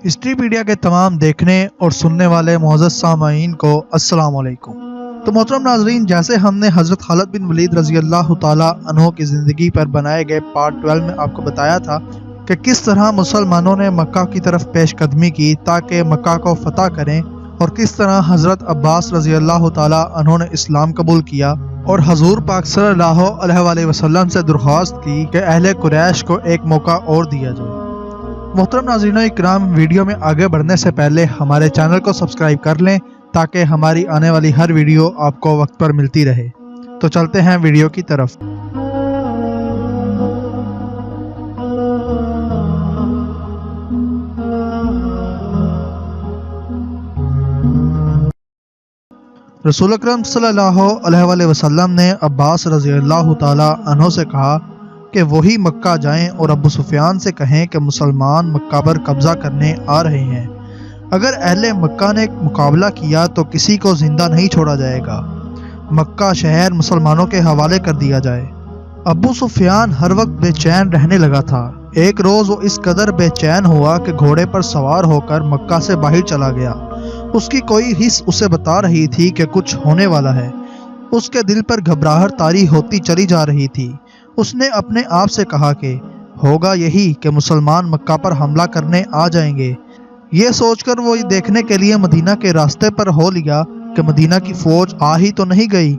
History pedia کے تمام دیکھنے اور سننے والے معزز سامعین کو السلام علیکم۔ تو محترم ناظرین، جیسے ہم نے حضرت خالد بن ولید رضی اللہ تعالیٰ عنہ کی زندگی پر بنائے گئے پارٹ 12 میں آپ کو بتایا تھا کہ کس طرح مسلمانوں نے مکہ کی طرف پیش قدمی کی تاکہ مکہ کو فتح کریں، اور کس طرح حضرت عباس رضی اللہ تعالیٰ عنہ نے اسلام قبول کیا اور حضور پاک صلی اللہ علیہ وآلہ وسلم سے درخواست کی کہ اہل قریش کو ایک موقع اور دیا جائے۔ محترم ناظرین اکرام، ویڈیو میں آگے بڑھنے سے پہلے ہمارے چینل کو سبسکرائب کر لیں تاکہ ہماری آنے والی ہر ویڈیو آپ کو وقت پر ملتی رہے۔ تو چلتے ہیں ویڈیو کی طرف۔ رسول اکرم صلی اللہ علیہ وآلہ وسلم نے عباس رضی اللہ تعالی عنہ سے کہا کہ وہی مکہ جائیں اور ابو سفیان سے کہیں کہ مسلمان مکہ پر قبضہ کرنے آ رہے ہیں۔ اگر اہل مکہ نے مقابلہ کیا تو کسی کو زندہ نہیں چھوڑا جائے گا، مکہ شہر مسلمانوں کے حوالے کر دیا جائے۔ ابو سفیان ہر وقت بے چین رہنے لگا تھا۔ ایک روز وہ اس قدر بے چین ہوا کہ گھوڑے پر سوار ہو کر مکہ سے باہر چلا گیا۔ اس کی کوئی حس اسے بتا رہی تھی کہ کچھ ہونے والا ہے۔ اس کے دل پر گھبراہٹ طاری ہوتی چلی جا رہی تھی۔ اس نے اپنے آپ سے کہا کہ ہوگا یہی کہ مسلمان مکہ پر حملہ کرنے آ جائیں گے۔ یہ سوچ کر وہ دیکھنے کے لیے مدینہ کے راستے پر ہو لیا کہ مدینہ کی فوج آ ہی تو نہیں گئی۔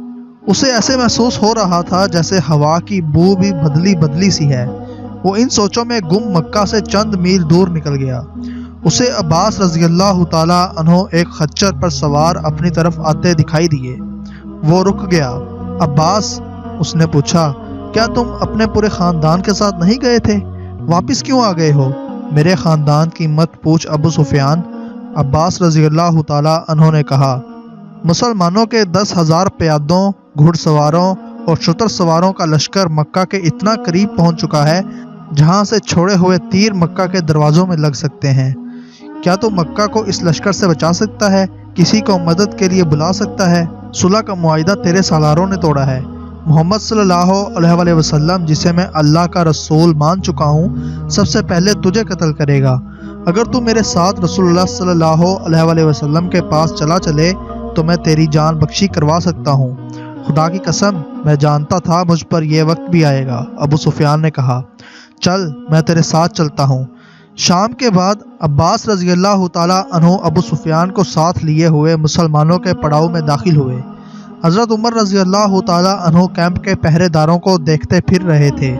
اسے ایسے محسوس ہو رہا تھا جیسے ہوا کی بو بھی بدلی بدلی سی ہے۔ وہ ان سوچوں میں گم مکہ سے چند میل دور نکل گیا۔ اسے عباس رضی اللہ تعالی عنہ ایک خچر پر سوار اپنی طرف آتے دکھائی دیے۔ وہ رک گیا۔ عباس، اس نے پوچھا، کیا تم اپنے پورے خاندان کے ساتھ نہیں گئے تھے؟ واپس کیوں آ گئے ہو؟ میرے خاندان کی مت پوچھ ابو سفیان، عباس رضی اللہ تعالی عنہ نے کہا۔ مسلمانوں کے 10,000 پیادوں، گھڑ سواروں اور شتر سواروں کا لشکر مکہ کے اتنا قریب پہنچ چکا ہے جہاں سے چھوڑے ہوئے تیر مکہ کے دروازوں میں لگ سکتے ہیں۔ کیا تو مکہ کو اس لشکر سے بچا سکتا ہے؟ کسی کو مدد کے لیے بلا سکتا ہے؟ صلح کا معاہدہ تیرے سالاروں نے توڑا ہے۔ محمد صلی اللہ علیہ وآلہ وسلم، جسے میں اللہ کا رسول مان چکا ہوں، سب سے پہلے تجھے قتل کرے گا۔ اگر تو میرے ساتھ رسول اللہ صلی اللہ علیہ وآلہ وسلم کے پاس چلے تو میں تیری جان بخشی کروا سکتا ہوں۔ خدا کی قسم، میں جانتا تھا مجھ پر یہ وقت بھی آئے گا، ابو سفیان نے کہا۔ چل، میں تیرے ساتھ چلتا ہوں۔ شام کے بعد عباس رضی اللہ تعالی عنہ ابو سفیان کو ساتھ لیے ہوئے مسلمانوں کے پڑاؤ میں داخل ہوئے۔ حضرت عمر رضی اللہ تعالی عنہ کیمپ کے پہرے داروں کو دیکھتے پھر رہے تھے۔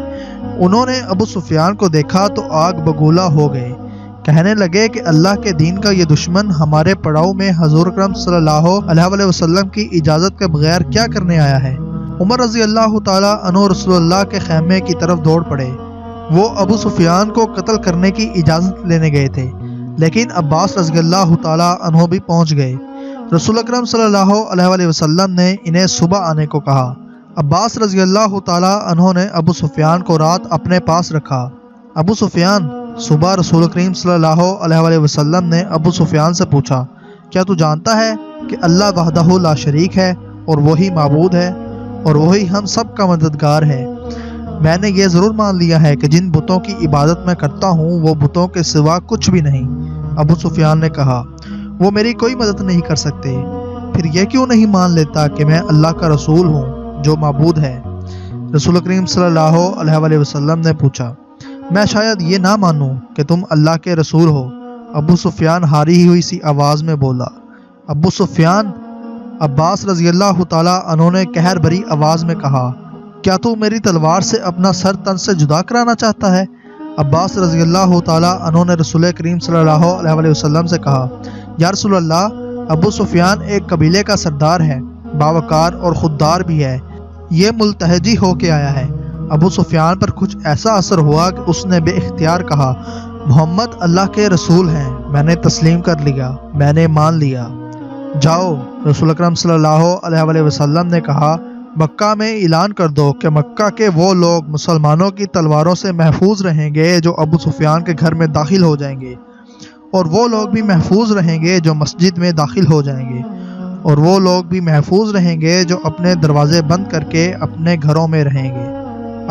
انہوں نے ابو سفیان کو دیکھا تو آگ بگولا ہو گئے۔ کہنے لگے کہ اللہ کے دین کا یہ دشمن ہمارے پڑاؤ میں حضور اکرم صلی اللہ علیہ وآلہ وسلم کی اجازت کے بغیر کیا کرنے آیا ہے؟ عمر رضی اللہ تعالی عنہ رسول اللہ کے خیمے کی طرف دوڑ پڑے۔ وہ ابو سفیان کو قتل کرنے کی اجازت لینے گئے تھے، لیکن عباس رضی اللہ تعالی عنہ بھی پہنچ گئے۔ رسول اکرم صلی اللہ علیہ وآلہ وسلم نے انہیں صبح آنے کو کہا۔ عباس رضی اللہ تعالی عنہ نے ابو سفیان کو رات اپنے پاس رکھا۔ ابو سفیان، صبح رسول کریم صلی اللہ علیہ وآلہ وسلم نے ابو سفیان سے پوچھا، کیا تو جانتا ہے کہ اللہ وحدہ لا شریک ہے اور وہی معبود ہے اور وہی ہم سب کا مددگار ہے؟ میں نے یہ ضرور مان لیا ہے کہ جن بتوں کی عبادت میں کرتا ہوں وہ بتوں کے سوا کچھ بھی نہیں۔ ابو سفیان نے کہا، وہ میری کوئی مدد نہیں کر سکتے، پھر یہ کیوں نہیں مان لیتا کہ میں اللہ کا رسول ہوں جو معبود ہے؟ رسول کریم صلی اللہ علیہ وآلہ وسلم نے پوچھا، میں شاید یہ نہ مانوں کہ تم اللہ کے رسول ہو؟ ابو سفیان ہاری ہوئی سی آواز میں بولا۔ ابو سفیان، عباس رضی اللہ تعالی عنہ نے قہر بھری آواز میں کہا، کیا تو میری تلوار سے اپنا سر تن سے جدا کرانا چاہتا ہے؟ عباس رضی اللہ تعالی عنہ نے رسول کریم صلی اللہ علیہ وآلہ وسلم سے کہا، یا رسول اللہ، ابو سفیان ایک قبیلے کا سردار ہے، باوقار اور خوددار بھی ہے، یہ ملتحجی ہو کے آیا ہے۔ ابو سفیان پر کچھ ایسا اثر ہوا کہ اس نے بے اختیار کہا، محمد اللہ کے رسول ہیں، میں نے تسلیم کر لیا، میں نے مان لیا۔ جاؤ، رسول اکرم صلی اللہ علیہ وآلہ وسلم نے کہا، مکہ میں اعلان کر دو کہ مکہ کے وہ لوگ مسلمانوں کی تلواروں سے محفوظ رہیں گے جو ابو سفیان کے گھر میں داخل ہو جائیں گے، اور وہ لوگ بھی محفوظ رہیں گے جو مسجد میں داخل ہو جائیں گے، اور وہ لوگ بھی محفوظ رہیں گے جو اپنے دروازے بند کر کے اپنے گھروں میں رہیں گے۔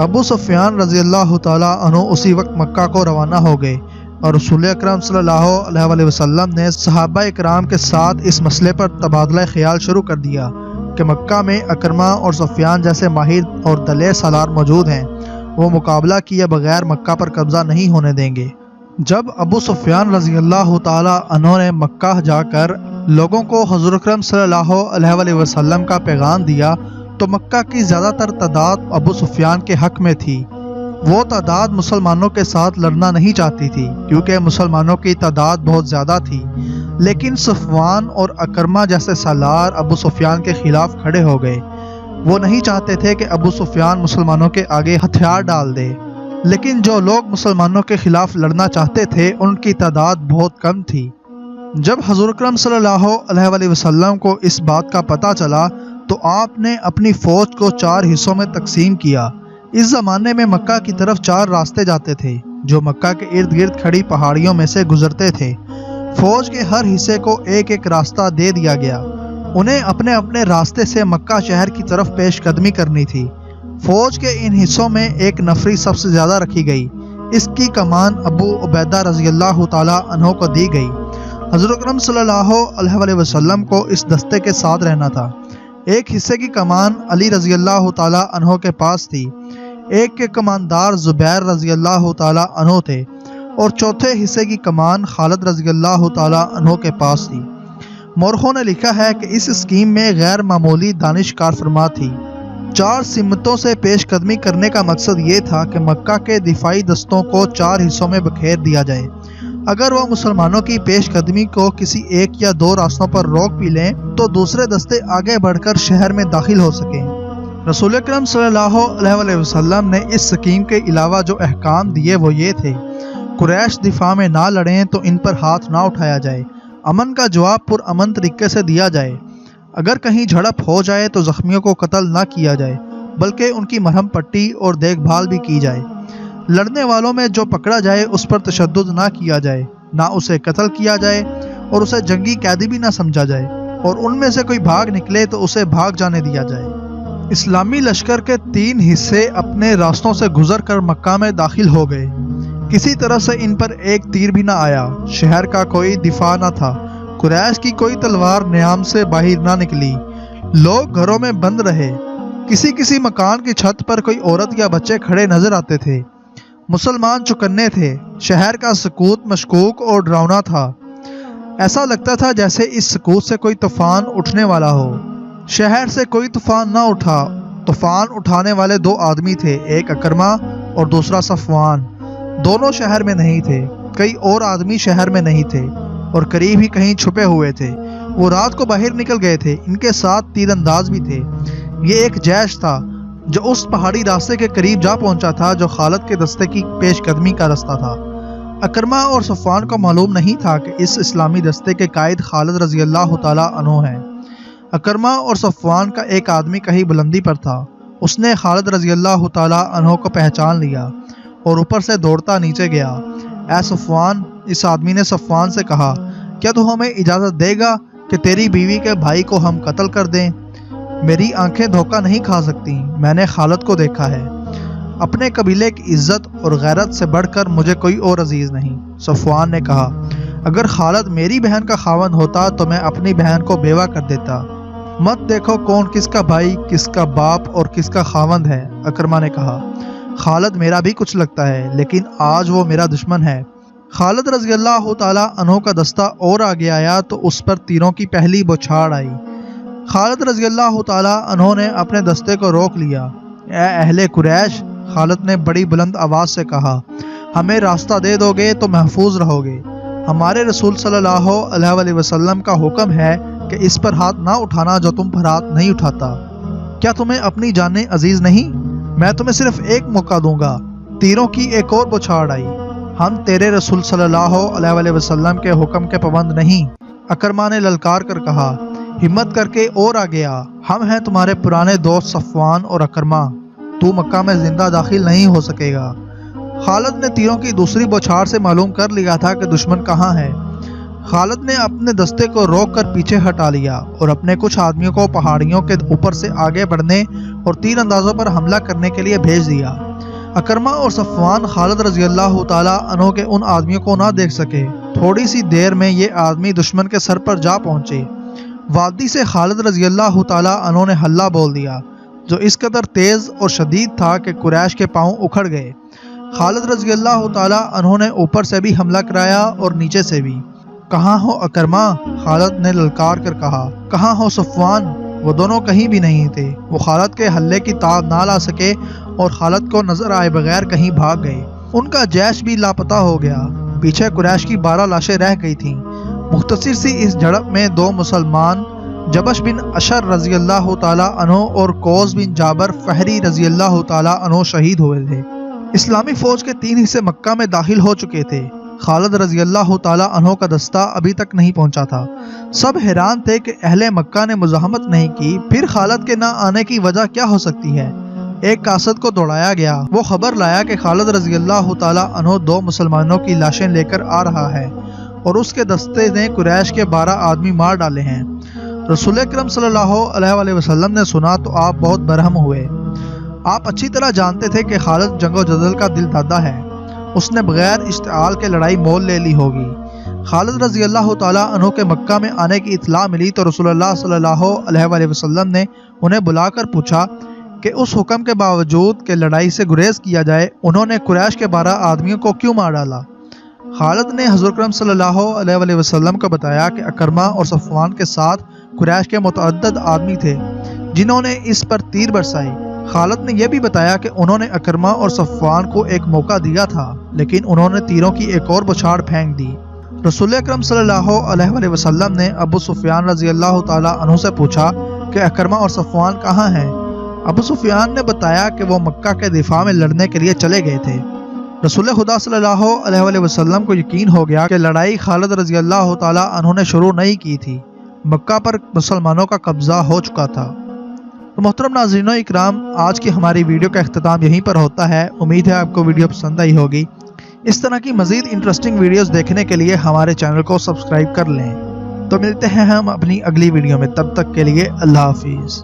ابو سفیان رضی اللہ تعالی عنہ اسی وقت مکہ کو روانہ ہو گئے۔ اور رسول اکرم صلی اللہ علیہ وسلم نے صحابہ اکرام کے ساتھ اس مسئلے پر تبادلہ خیال شروع کر دیا کہ مکہ میں اکرمہ اور سفیان جیسے ماہر اور دلیر سالار موجود ہیں، وہ مقابلہ کیے بغیر مکہ پر قبضہ نہیں ہونے دیں گے۔ جب ابو سفیان رضی اللہ تعالی عنہ نے مکہ جا کر لوگوں کو حضور اکرم صلی اللہ علیہ وسلم کا پیغام دیا تو مکہ کی زیادہ تر تعداد ابو سفیان کے حق میں تھی۔ وہ تعداد مسلمانوں کے ساتھ لڑنا نہیں چاہتی تھی کیونکہ مسلمانوں کی تعداد بہت زیادہ تھی، لیکن صفوان اور اکرمہ جیسے سالار ابو سفیان کے خلاف کھڑے ہو گئے۔ وہ نہیں چاہتے تھے کہ ابو سفیان مسلمانوں کے آگے ہتھیار ڈال دے، لیکن جو لوگ مسلمانوں کے خلاف لڑنا چاہتے تھے ان کی تعداد بہت کم تھی۔ جب حضور اکرم صلی اللہ علیہ وسلم کو اس بات کا پتہ چلا تو آپ نے اپنی فوج کو 4 حصوں میں تقسیم کیا۔ اس زمانے میں مکہ کی طرف 4 راستے جاتے تھے جو مکہ کے ارد گرد کھڑی پہاڑیوں میں سے گزرتے تھے۔ فوج کے ہر حصے کو ایک ایک راستہ دے دیا گیا۔ انہیں اپنے اپنے راستے سے مکہ شہر کی طرف پیش قدمی کرنی تھی۔ فوج کے ان حصوں میں ایک نفری سب سے زیادہ رکھی گئی۔ اس کی کمان ابو عبیدہ رضی اللہ تعالی عنہ کو دی گئی۔ حضرت اکرم صلی اللہ علیہ وسلم کو اس دستے کے ساتھ رہنا تھا۔ ایک حصے کی کمان علی رضی اللہ تعالی عنہ کے پاس تھی، ایک کے کماندار زبیر رضی اللہ تعالی عنہ تھے اور چوتھے حصے کی کمان خالد رضی اللہ تعالی عنہ کے پاس تھی۔ مورخوں نے لکھا ہے کہ اس اسکیم میں غیر معمولی دانش کار فرما تھی۔ 4 سمتوں سے پیش قدمی کرنے کا مقصد یہ تھا کہ مکہ کے دفاعی دستوں کو 4 حصوں میں بکھیر دیا جائے۔ اگر وہ مسلمانوں کی پیش قدمی کو کسی 1 یا 2 راستوں پر روک بھی لیں تو دوسرے دستے آگے بڑھ کر شہر میں داخل ہو سکیں۔ رسول اکرم صلی اللہ علیہ وسلم نے اس سکیم کے علاوہ جو احکام دیے وہ یہ تھے: قریش دفاع میں نہ لڑیں تو ان پر ہاتھ نہ اٹھایا جائے، امن کا جواب پرامن طریقے سے دیا جائے، اگر کہیں جھڑپ ہو جائے تو زخمیوں کو قتل نہ کیا جائے بلکہ ان کی مرہم پٹی اور دیکھ بھال بھی کی جائے، لڑنے والوں میں جو پکڑا جائے اس پر تشدد نہ کیا جائے، نہ اسے قتل کیا جائے اور اسے جنگی قیدی بھی نہ سمجھا جائے، اور ان میں سے کوئی بھاگ نکلے تو اسے بھاگ جانے دیا جائے۔ اسلامی لشکر کے 3 حصے اپنے راستوں سے گزر کر مکہ میں داخل ہو گئے۔ کسی طرح سے ان پر ایک تیر بھی نہ آیا، شہر کا کوئی دفاع نہ تھا، قریش کی کوئی تلوار نیام سے باہر نہ نکلی، لوگ گھروں میں بند رہے، کسی مکان کی چھت پر کوئی عورت یا بچے کھڑے نظر آتے تھے۔ مسلمان چوکنے تھے، شہر کا سکوت مشکوک اور ڈراؤنا تھا، ایسا لگتا تھا جیسے اس سکوت سے کوئی طوفان اٹھنے والا ہو۔ شہر سے کوئی طوفان نہ اٹھا، طوفان اٹھانے والے 2 آدمی تھے، ایک اکرمہ اور دوسرا صفوان، دونوں شہر میں نہیں تھے، کئی اور آدمی شہر میں نہیں تھے اور قریب ہی کہیں چھپے ہوئے تھے، وہ رات کو باہر نکل گئے تھے، ان کے ساتھ تیر انداز بھی تھے۔ یہ ایک جیش تھا جو اس پہاڑی راستے کے قریب جا پہنچا تھا جو خالد کے دستے کی پیش قدمی کا راستہ تھا۔ اکرمہ اور صفوان کو معلوم نہیں تھا کہ اس اسلامی دستے کے قائد خالد رضی اللہ تعالی عنہ ہیں۔ اکرمہ اور صفوان کا ایک آدمی کہیں بلندی پر تھا، اس نے خالد رضی اللہ تعالی عنہ کو پہچان لیا اور اوپر سے دوڑتا نیچے گیا۔ اے صفوان، اس آدمی نے صفوان سے کہا، کیا تو ہمیں اجازت دے گا کہ تیری بیوی کے بھائی کو ہم قتل کر دیں؟ میری آنکھیں دھوکہ نہیں کھا سکتی، میں نے خالد کو دیکھا ہے، اپنے قبیلے کی عزت اور غیرت سے بڑھ کر مجھے کوئی اور عزیز نہیں۔ صفوان نے کہا، اگر خالد میری بہن کا خاوند ہوتا تو میں اپنی بہن کو بیوہ کر دیتا، مت دیکھو کون کس کا بھائی، کس کا باپ اور کس کا خاوند ہے۔ اکرمہ نے کہا، خالد میرا بھی کچھ لگتا ہے لیکن آج وہ میرا دشمن ہے۔ خالد رضی اللہ تعالی عنہ کا دستہ اور آگے آیا تو اس پر تیروں کی پہلی بوچھاڑ آئی۔ خالد رضی اللہ تعالی عنہ نے اپنے دستے کو روک لیا۔ اے اہل قریش، خالد نے بڑی بلند آواز سے کہا، ہمیں راستہ دے دو گے تو محفوظ رہو گے۔ ہمارے رسول صلی اللہ علیہ وسلم کا حکم ہے کہ اس پر ہاتھ نہ اٹھانا جو تم پر ہاتھ نہیں اٹھاتا۔ کیا تمہیں اپنی جانیں عزیز نہیں؟ میں تمہیں صرف ایک موقع دوں گا۔ تیروں کی ایک اور بوچھاڑ آئی۔ ہم تیرے رسول صلی اللہ علیہ وسلم کے حکم کے پابند نہیں۔ اکرمہ نے للکار کر کہا، ہمت کر کے اور آگے آ، ہم ہیں تمہارے پرانے دوست صفوان اور اکرمہ، تو مکہ میں زندہ داخل نہیں ہو سکے گا۔ خالد نے تیروں کی دوسری بوچھاڑ سے معلوم کر لیا تھا کہ دشمن کہاں ہے۔ خالد نے اپنے دستے کو روک کر پیچھے ہٹا لیا اور اپنے کچھ آدمیوں کو پہاڑیوں کے اوپر سے آگے بڑھنے اور تیر اندازوں پر حملہ کرنے کے لیے بھیج دیا۔ اکرمہ اور صفوان خالد رضی اللہ تعالیٰ عنہ کے ان آدمیوں کو نہ دیکھ سکے۔ تھوڑی سی دیر میں یہ آدمی دشمن کے سر پر جا پہنچے۔ وادی سے خالد رضی اللہ تعالیٰ عنہ نے حلہ بول دیا جو اس قدر تیز اور شدید تھا کہ قریش کے پاؤں اکھڑ گئے۔ خالد رضی اللہ تعالیٰ عنہ نے اوپر سے بھی حملہ کرایا اور نیچے سے بھی۔ کہاں ہو اکرمہ؟ خالد نے للکار کر کہا۔ کہاں ہو صفوان؟ وہ دونوں کہیں بھی نہیں تھے۔ وہ خالد کے حلے کی تاب نہ لا سکے اور خالد کو نظر آئے بغیر کہیں بھاگ گئے۔ ان کا جیش بھی لاپتہ ہو گیا۔ پیچھے قریش کی 12 لاشیں رہ گئی تھیں۔ مختصر سی اس جھڑپ میں 2 مسلمان جبش بن اشر رضی اللہ تعالیٰ عنہ اور کوز بن جابر فہری رضی اللہ تعالیٰ عنہ شہید ہوئے تھے۔ اسلامی فوج کے 3 حصے مکہ میں داخل ہو چکے تھے۔ خالد رضی اللہ تعالیٰ عنہ کا دستہ ابھی تک نہیں پہنچا تھا۔ سب حیران تھے کہ اہل مکہ نے مزاحمت نہیں کی، پھر خالد کے نہ آنے کی وجہ کیا ہو سکتی ہے؟ ایک قاصد کو دوڑایا گیا۔ وہ خبر لایا کہ خالد رضی اللہ تعالیٰ عنہ 2 مسلمانوں کی لاشیں لے کر آ رہا ہے اور اس کے دستے نے قریش کے 12 آدمی مار ڈالے ہیں۔ رسول اکرم صلی اللہ علیہ وآلہ وسلم نے سنا تو آپ بہت برہم ہوئے۔ آپ اچھی طرح جانتے تھے کہ خالد جنگ و جدل کا دل دادا ہے۔ اس نے بغیر اشتعال کے لڑائی مول لے لی ہوگی۔ خالد رضی اللہ تعالیٰ عنہ کے مکہ میں آنے کی اطلاع ملی تو رسول اللہ صلی اللہ علیہ وآلہ وسلم نے انہیں بلا کر پوچھا کہ اس حکم کے باوجود کہ لڑائی سے گریز کیا جائے انہوں نے قریش کے 12 آدمیوں کو کیوں مار ڈالا؟ خالد نے حضور اکرم صلی اللہ علیہ وآلہ وسلم کو بتایا کہ اکرمہ اور صفوان کے ساتھ قریش کے متعدد آدمی تھے جنہوں نے اس پر تیر برسائے۔ خالد نے یہ بھی بتایا کہ انہوں نے اکرمہ اور صفوان کو ایک موقع دیا تھا لیکن انہوں نے تیروں کی ایک اور بچھاڑ پھینک دی۔ رسول اکرم صلی اللہ علیہ وآلہ وسلم نے ابو سفیان رضی اللہ تعالیٰ عنہ سے پوچھا کہ اکرمہ اور صفوان کہاں ہیں؟ ابو سفیان نے بتایا کہ وہ مکہ کے دفاع میں لڑنے کے لیے چلے گئے تھے۔ رسول خدا صلی اللہ علیہ وآلہ وسلم کو یقین ہو گیا کہ لڑائی خالد رضی اللہ تعالیٰ عنہ نے شروع نہیں کی تھی، مکہ پر مسلمانوں کا قبضہ ہو چکا تھا۔ تو محترم ناظرین و اکرام، آج کی ہماری ویڈیو کا اختتام یہیں پر ہوتا ہے۔ امید ہے آپ کو ویڈیو پسند آئی ہوگی۔ اس طرح کی مزید انٹرسٹنگ ویڈیوز دیکھنے کے لیے ہمارے چینل کو سبسکرائب کر لیں۔ تو ملتے ہیں ہم اپنی اگلی ویڈیو میں، تب تک کے لیے اللہ حافظ۔